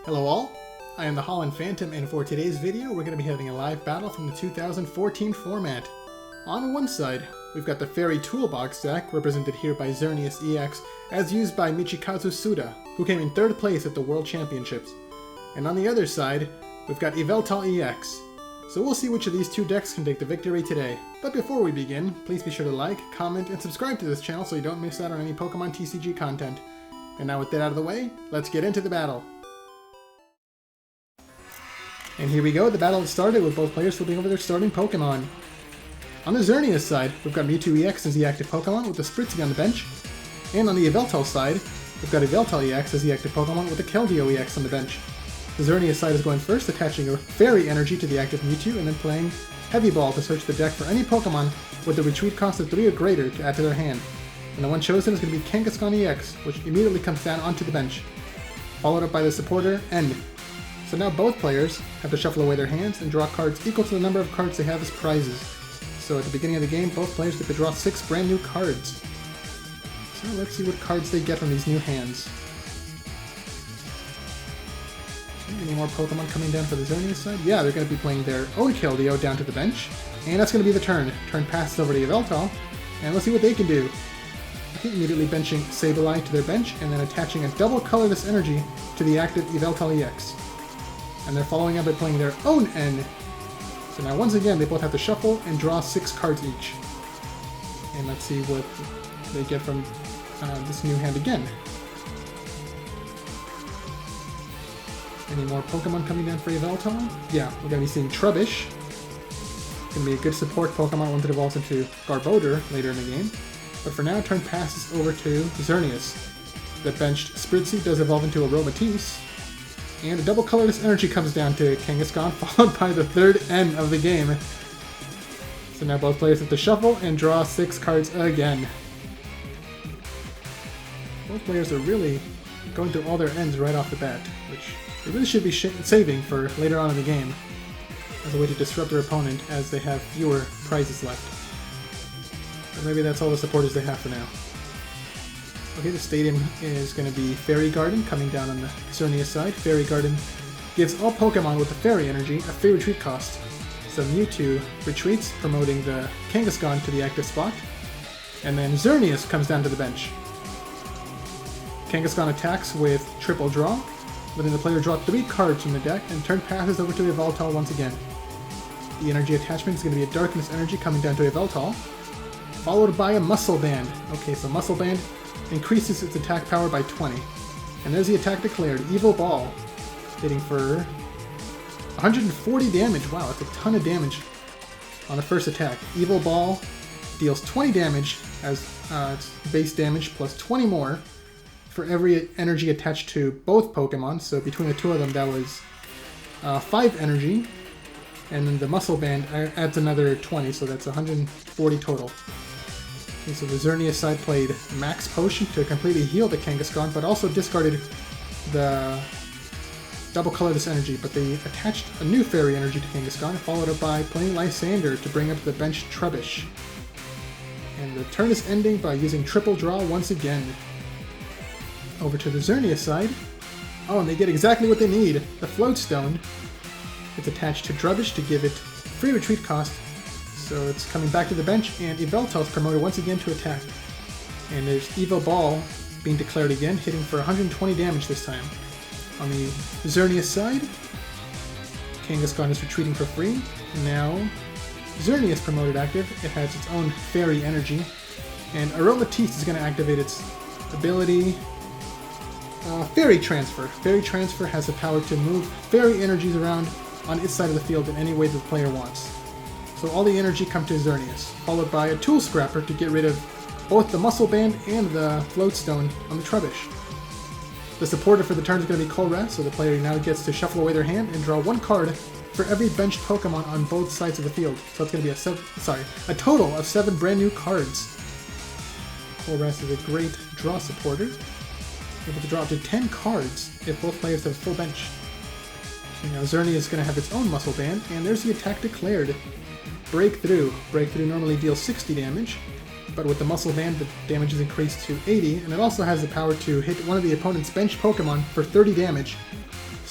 Hello all, I am the Holland Phantom, and for today's video we're going to be having a live battle from the 2014 format. On one side, we've got the Fairy Toolbox deck, represented here by Yveltal EX, as used by Michikazu Tsuda, who came in 3rd place at the World Championships. And on the other side, we've got Yveltal EX. So we'll see which of these two decks can take the victory today. But before we begin, please be sure to like, comment, and subscribe to this channel so you don't miss out on any Pokemon TCG content. And now with that out of the way, let's get into the battle. And here we go, the battle has started with both players flipping over their starting Pokemon. On the Xerneas side, we've got Mewtwo EX as the active Pokemon with the Spritzee on the bench. And on the Yveltal side, we've got Yveltal EX as the active Pokemon with the Keldeo EX on the bench. The Xerneas side is going first, attaching a Fairy Energy to the active Mewtwo and then playing Heavy Ball to search the deck for any Pokemon with a retreat cost of 3 or greater to add to their hand. And the one chosen is going to be Kangaskhan EX, which immediately comes down onto the bench. Followed up by the supporter, End. So now both players have to shuffle away their hands and draw cards equal to the number of cards they have as prizes. So at the beginning of the game, both players get to draw 6 brand new cards. So let's see what cards they get from these new hands. Any more Pokemon coming down for the Xerneas side? Yeah, they're going to be playing their own Keldeo down to the bench. And that's going to be the turn. Turn passes over to Yveltal. And let's see what they can do. Okay, immediately benching Sableye to their bench and then attaching a double colorless energy to the active Yveltal EX. And they're following up by playing their own N. So now once again they both have to shuffle and draw 6 cards each. And let's see what they get from this new hand again. Any more Pokemon coming down for Yveltal? Yeah, we're going to be seeing Trubbish. Going to be a good support Pokemon once it evolves into Garbodor later in the game. But for now, turn passes over to Xerneas. The benched Spritzee does evolve into a Aromatisse. And a double colorless energy comes down to Kangaskhan, followed by the 3rd N of the game. So now both players have to shuffle and draw 6 cards again. Both players are really going through all their ends right off the bat, which they really should be saving for later on in the game, as a way to disrupt their opponent as they have fewer prizes left. But maybe that's all the supporters they have for now. Okay, the stadium is going to be Fairy Garden coming down on the Xerneas side. Fairy Garden gives all Pokemon with the Fairy Energy a free retreat cost. So Mewtwo retreats, promoting the Kangaskhan to the active spot. And then Xerneas comes down to the bench. Kangaskhan attacks with Triple Draw, letting the player draw 3 cards from the deck and turn passes over to Yveltal once again. The energy attachment is going to be a Darkness Energy coming down to Yveltal, followed by a Muscle Band. Okay, so Muscle Band increases its attack power by 20. And there's the attack declared, Evil Ball, hitting for 140 damage. Wow, that's a ton of damage on the first attack. Evil Ball deals 20 damage as its base damage plus 20 more for every energy attached to both Pokemon. So between the two of them, that was 5 energy. And then the Muscle Band adds another 20, so that's 140 total. Okay, so the Xerneas side played Max Potion to completely heal the Kangaskhan, but also discarded the double colorless energy, but they attached a new Fairy Energy to Kangaskhan, followed up by playing Lysander to bring up the bench Trubbish. And the turn is ending by using Triple Draw once again. Over to the Xerneas side. Oh, and they get exactly what they need, the Float Stone. It's attached to Trubbish to give it free retreat cost. So it's coming back to the bench, and Yveltal is promoted once again to attack. And there's Evil Ball being declared again, hitting for 120 damage this time. On the Xerneas side, Kangaskhan is retreating for free. Now, Xerneas promoted active. It has its own Fairy Energy. And Aromatisse is going to activate its ability, Fairy Transfer. Fairy Transfer has the power to move Fairy Energies around on its side of the field in any way the player wants. So all the energy comes to Xerneas, followed by a Tool Scrapper to get rid of both the Muscle Band and the Float Stone on the Trubbish. The supporter for the turn is going to be Colress, so the player now gets to shuffle away their hand and draw 1 card for every benched Pokemon on both sides of the field. So it's going to be a total of 7 brand new cards. Colress is a great draw supporter, able to draw up to 10 cards if both players have a full bench. Now Xerneas is going to have its own Muscle Band, and there's the attack declared. Breakthrough. Breakthrough normally deals 60 damage, but with the Muscle Band the damage is increased to 80, and it also has the power to hit one of the opponent's bench Pokemon for 30 damage.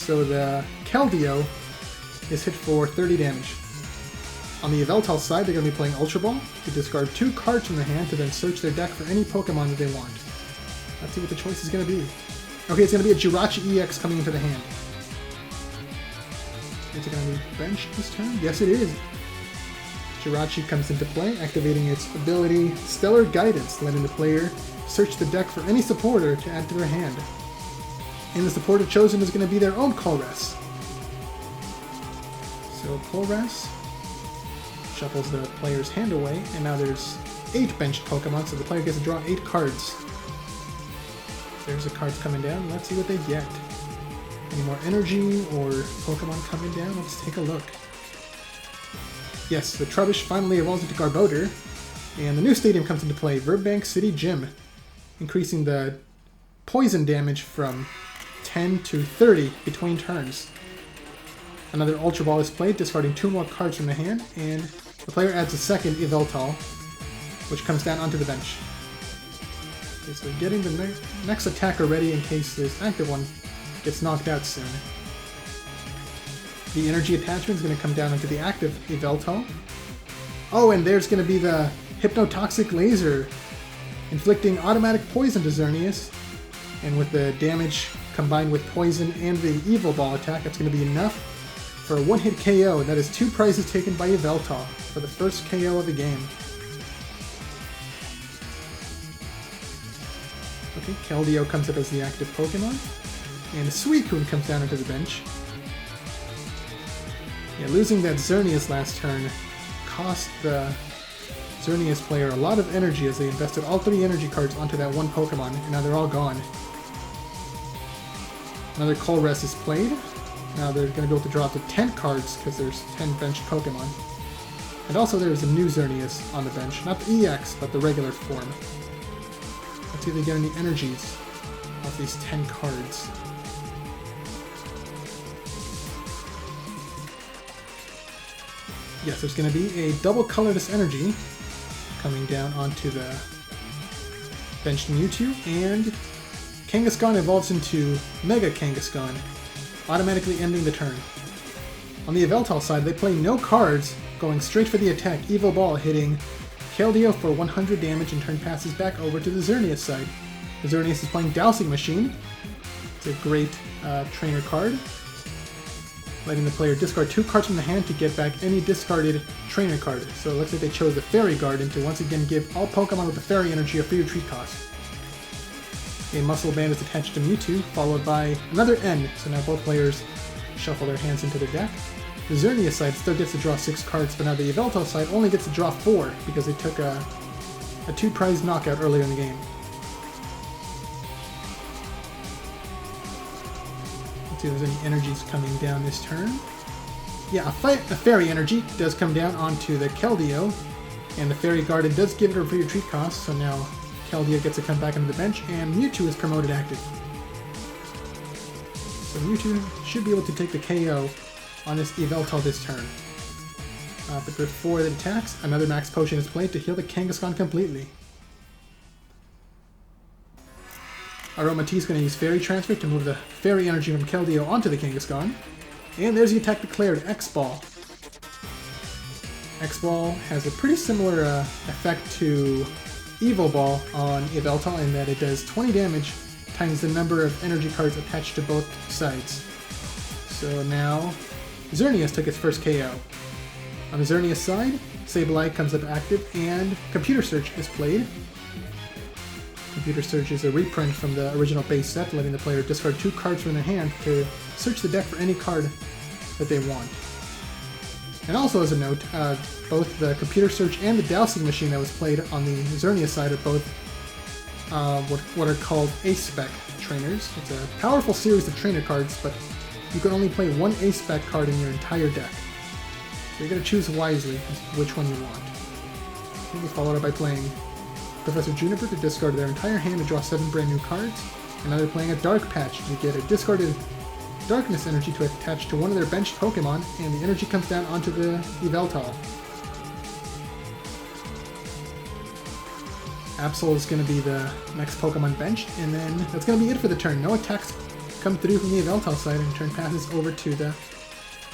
so the Keldeo is hit for 30 damage. On the Yveltal side, they're going to be playing Ultra Ball to discard 2 cards from their hand to then search their deck for any Pokemon that they want. Let's see what the choice is going to be. Okay, it's going to be a Jirachi EX coming into the hand. Is it going to be benched this turn? Yes, it is. Jirachi comes into play, activating its ability Stellar Guidance, letting the player search the deck for any supporter to add to their hand. And the supporter chosen is going to be their own Colress. So Colress shuffles the player's hand away, and now there's 8 benched Pokemon, so the player gets to draw 8 cards. There's the cards coming down. Let's see what they get. Any more energy or Pokemon coming down? Let's take a look. Yes, the Trubbish finally evolves into Garbodor, and the new stadium comes into play, Burbank City Gym, increasing the poison damage from 10 to 30 between turns. Another Ultra Ball is played, discarding 2 more cards from the hand, and the player adds a second Yveltal, which comes down onto the bench. Okay, so getting the next attacker ready in case this active one gets knocked out soon. The energy attachment is going to come down into the active Yveltal. Oh, and there's going to be the Hypnotoxic Laser, inflicting automatic poison to Xerneas. And with the damage combined with poison and the Evil Ball attack, that's going to be enough for a one-hit KO. That is 2 prizes taken by Yveltal for the first KO of the game. Okay, Keldeo comes up as the active Pokemon. And Suicune comes down into the bench. Yeah, losing that Xerneas last turn cost the Xerneas player a lot of energy as they invested all 3 energy cards onto that one Pokemon, and now they're all gone. Another Colress is played. Now they're going to be able to draw up to 10 cards because there's 10 benched Pokemon. And also there's a new Xerneas on the bench, not the EX, but the regular form. Let's see if they get any energies off these 10 cards. Yes, there's going to be a double colorless energy coming down onto the benched Mewtwo, and Kangaskhan evolves into Mega Kangaskhan, automatically ending the turn. On the Yveltal side, they play no cards, going straight for the attack, Evil Ball hitting Keldeo for 100 damage, and turn passes back over to the Xerneas side. The Xerneas is playing Dowsing Machine. It's a great trainer card, letting the player discard 2 cards from the hand to get back any discarded trainer card. So it looks like they chose the Fairy Garden to once again give all Pokemon with the Fairy Energy a free retreat cost. A Muscle Band is attached to Mewtwo, followed by another N, so now both players shuffle their hands into their deck. The Xerneas side still gets to draw 6 cards, but now the Yveltal side only gets to draw 4 because they took a 2-prize knockout earlier in the game. See if there's any energies coming down this turn. Yeah, a Fairy Energy does come down onto the Keldeo, and the Fairy Garden does give it a free retreat cost, so now Keldeo gets to come back onto the bench, and Mewtwo is promoted active. So Mewtwo should be able to take the KO on this Yveltal this turn. But before it attacks, another Max Potion is played to heal the Kangaskhan completely. Aromatisse is going to use Fairy Transfer to move the Fairy Energy from Keldeo onto the Kangaskhan. And there's the attack declared, X-Ball. X-Ball has a pretty similar effect to Evil Ball on Yveltal in that it does 20 damage times the number of energy cards attached to both sides. So now Xerneas took its first KO. On the Xerneas side, Sableye comes up active and Computer Search is played. Computer Search is a reprint from the original base set, letting the player discard 2 cards from their hand to search the deck for any card that they want. And also as a note, both the Computer Search and the Dowsing Machine that was played on the Xerneas side are both what are called A-Spec trainers. It's a powerful series of trainer cards, but you can only play 1 A-Spec card in your entire deck. So you're going to choose wisely which one you want. Maybe followed up by playing Professor Juniper to discard their entire hand to draw 7 brand new cards, and now they're playing a Dark Patch to get a discarded Darkness Energy to attach to one of their benched Pokemon, and the energy comes down onto the Yveltal. Absol is going to be the next Pokemon benched, and then that's going to be it for the turn. No attacks come through from the Yveltal side and turn passes over to the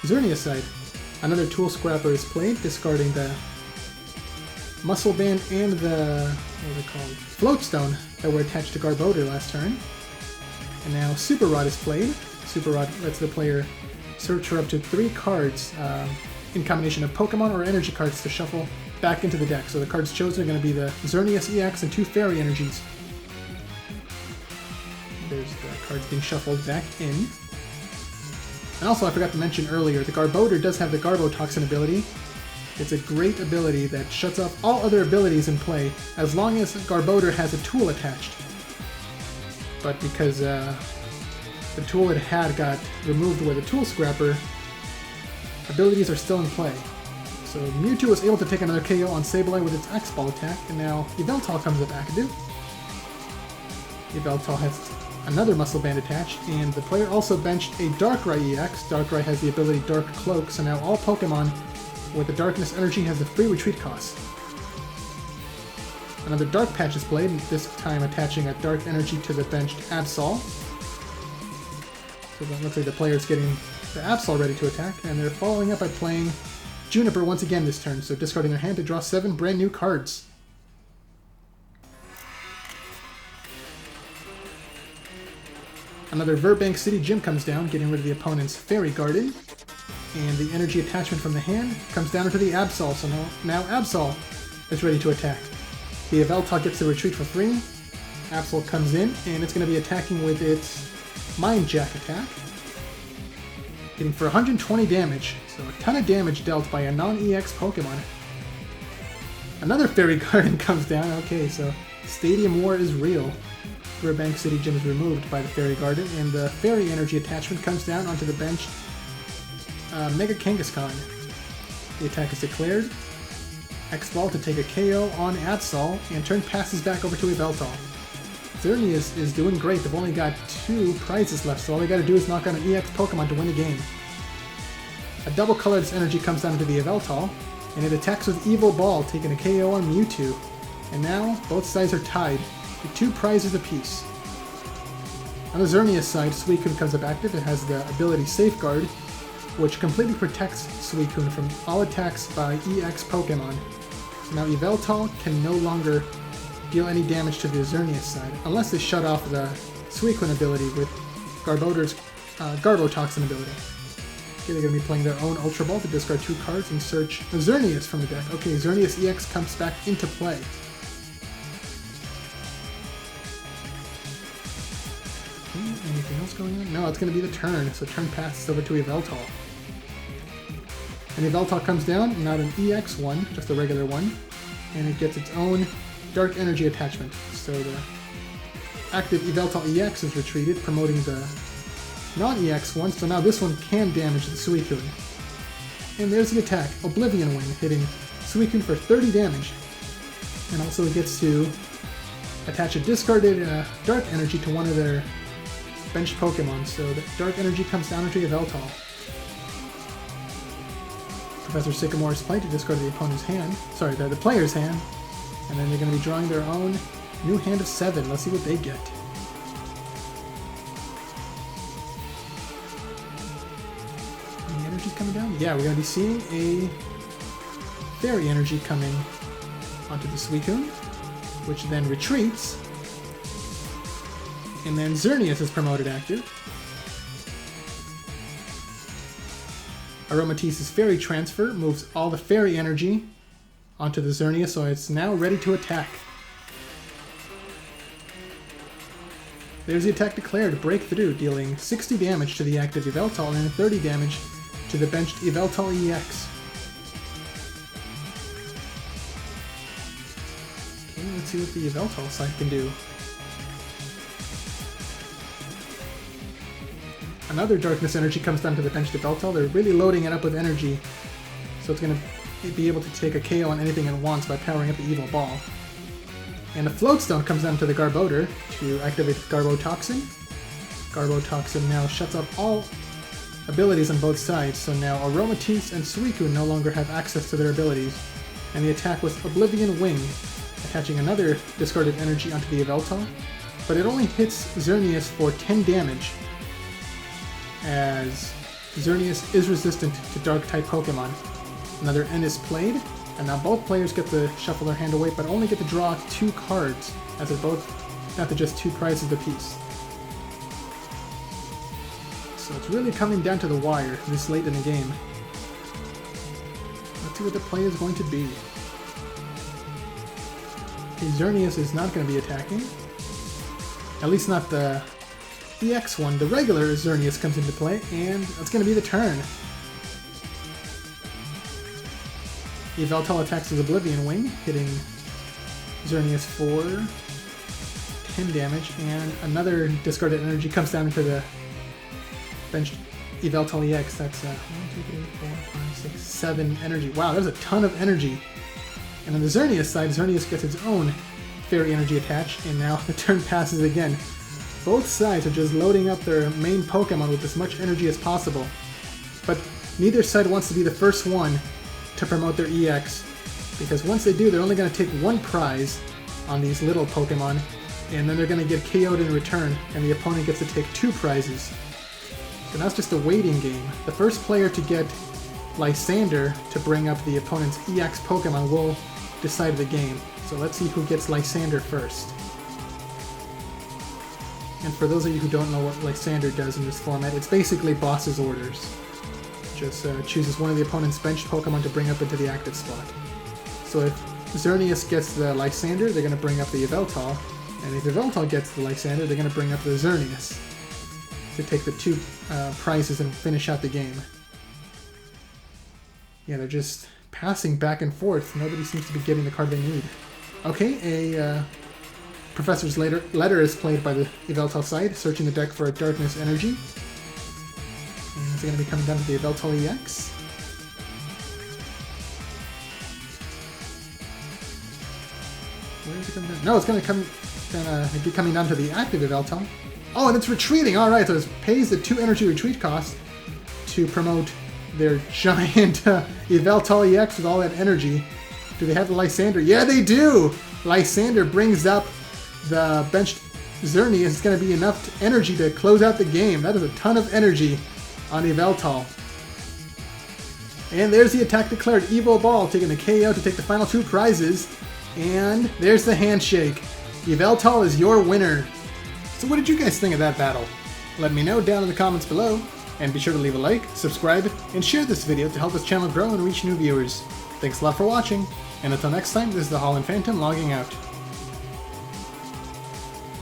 Xerneas side. Another Tool Scrapper is played, discarding the Muscle Band and the, what are they called, Floatstone that were attached to Garbodor last turn. And now Super Rod is played. Super Rod lets the player search for up to 3 cards in combination of Pokemon or energy cards to shuffle back into the deck. So the cards chosen are going to be the Xerneas EX and 2 Fairy Energies. There's the cards being shuffled back in. And also, I forgot to mention earlier, the Garbodor does have the Garbotoxin ability. It's a great ability that shuts off all other abilities in play as long as Garbodor has a tool attached. But because the tool it had got removed with a Tool Scrapper, abilities are still in play. So Mewtwo was able to take another KO on Sableye with its X-Ball attack, and now Yveltal comes up active. Yveltal has another Muscle Band attached, and the player also benched a Darkrai EX. Darkrai has the ability Dark Cloak, so now all Pokemon with the Darkness Energy has a free retreat cost. Another Dark Patch is played, this time attaching a Dark Energy to the benched Absol. So that looks like the player's getting the Absol ready to attack, and they're following up by playing Juniper once again this turn, so discarding their hand to draw 7 brand new cards. Another Verbank City Gym comes down, getting rid of the opponent's Fairy Garden. And the energy attachment from the hand comes down into the Absol, so now Absol is ready to attack. The Yveltal gets the retreat for free. Absol comes in, and it's going to be attacking with its Mind Jack attack. Hitting for 120 damage, so a ton of damage dealt by a non-EX Pokemon. Another Fairy Garden comes down, okay, so Stadium War is real. Burbank City Gym is removed by the Fairy Garden, and the Fairy Energy attachment comes down onto the bench Mega Kangaskhan. The attack is declared. X-Ball to take a KO on Absol, and turn passes back over to Yveltal. Xerneas is doing great. They've only got 2 prizes left, so all they gotta do is knock out an EX Pokemon to win the game. A double colored energy comes down to the Yveltal, and it attacks with Evil Ball, taking a KO on Mewtwo. And now, both sides are tied, with 2 prizes apiece. On the Xerneas side, Suicune comes up active. It has the ability Safeguard, which completely protects Suicune from all attacks by EX Pokemon. So now Yveltal can no longer deal any damage to the Xerneas side, unless they shut off the Suicune ability with Garbodor's Garbotoxin ability. Okay, they're going to be playing their own Ultra Ball to discard 2 cards and search Xerneas from the deck. Okay, Xerneas EX comes back into play. Anything else going on? No, it's going to be the turn, so turn passes over to Yveltal. And Yveltal comes down, not an EX one, just a regular one, and it gets its own Dark Energy attachment. So the active Yveltal EX is retreated, promoting the non-EX one, so now this one can damage the Suicune. And there's the attack, Oblivion Wing, hitting Suicune for 30 damage. And also it gets to attach a discarded Dark Energy to one of their benched Pokemon, so the Dark Energy comes down into Yveltal. Professor Sycamore is played to discard the opponent's hand, sorry, the player's hand, and then they're going to be drawing their own new hand of 7. Let's see what they get. Any energies coming down? Yeah, we're going to be seeing a Fairy Energy coming onto the Suicune, which then retreats. And then Xerneas is promoted active. Aromatisse's Fairy Transfer moves all the Fairy Energy onto the Xerneas, so it's now ready to attack. There's the attack declared, Breakthrough, dealing 60 damage to the active Yveltal and 30 damage to the benched Yveltal EX. Okay, let's see what the Yveltal side can do. Another Darkness Energy comes down to the benched Yveltal. They're really loading it up with energy, so it's going to be able to take a KO on anything it wants by powering up the Evil Ball. And the Floatstone comes down to the Garbodor to activate Garbotoxin. Garbotoxin now shuts off all abilities on both sides, so now Aromatisse and Suicune no longer have access to their abilities. And the attack was Oblivion Wing, attaching another discarded energy onto the Yveltal, but it only hits Xerneas for 10 damage. as Xerneas is resistant to Dark-type Pokemon. Another N is played, and now both players get to shuffle their hand away, but only get to draw 2 cards, as they're both down to just 2 prizes apiece. So it's really coming down to the wire this late in the game. Let's see what the play is going to be. Okay, Xerneas is not going to be attacking. At least not the EX one. The regular Xerneas comes into play, and that's going to be the turn. Yveltal attacks with Oblivion Wing, hitting Xerneas for 10 damage, and another discarded energy comes down into the benched Yveltal EX. That's 1, 2, 3, 4, 5, 6, 7 energy. Wow, there's a ton of energy. And on the Xerneas side, Xerneas gets its own Fairy Energy attached, and now the turn passes again. Both sides are just loading up their main Pokemon with as much energy as possible. But neither side wants to be the first one to promote their EX, because once they do, they're only going to take 1 prize on these little Pokemon, and then they're going to get KO'd in return, and the opponent gets to take 2 prizes. So now it's just a waiting game. The first player to get Lysander to bring up the opponent's EX Pokemon will decide the game. So let's see who gets Lysander first. And for those of you who don't know what Lysander does in this format, it's basically boss's orders. Just chooses one of the opponent's benched Pokemon to bring up into the active spot. So if Xerneas gets the Lysander, they're going to bring up the Yveltal, and if Yveltal gets the Lysander, they're going to bring up the Xerneas to take the 2 prizes and finish out the game. Yeah, they're just passing back and forth. Nobody seems to be getting the card they need. Okay, a Professor's letter is played by the Yveltal side, searching the deck for a Darkness Energy. And it's going to be coming down to the Yveltal EX. Where is it coming down? No, it's going to be coming down to the active Yveltal. Oh, and it's retreating! Alright, so it pays the 2 energy retreat cost to promote their giant Yveltal EX with all that energy. Do they have the Lysander? Yeah, they do! Lysander brings up the benched Xerneas. It's going to be enough energy to close out the game. That is a ton of energy on Yveltal. And there's the attack declared. Evil Ball taking the KO to take the final 2 prizes. And there's the handshake. Yveltal is your winner. So what did you guys think of that battle? Let me know down in the comments below. And be sure to leave a like, subscribe, and share this video to help this channel grow and reach new viewers. Thanks a lot for watching, and until next time, this is the Holland Phantom logging out.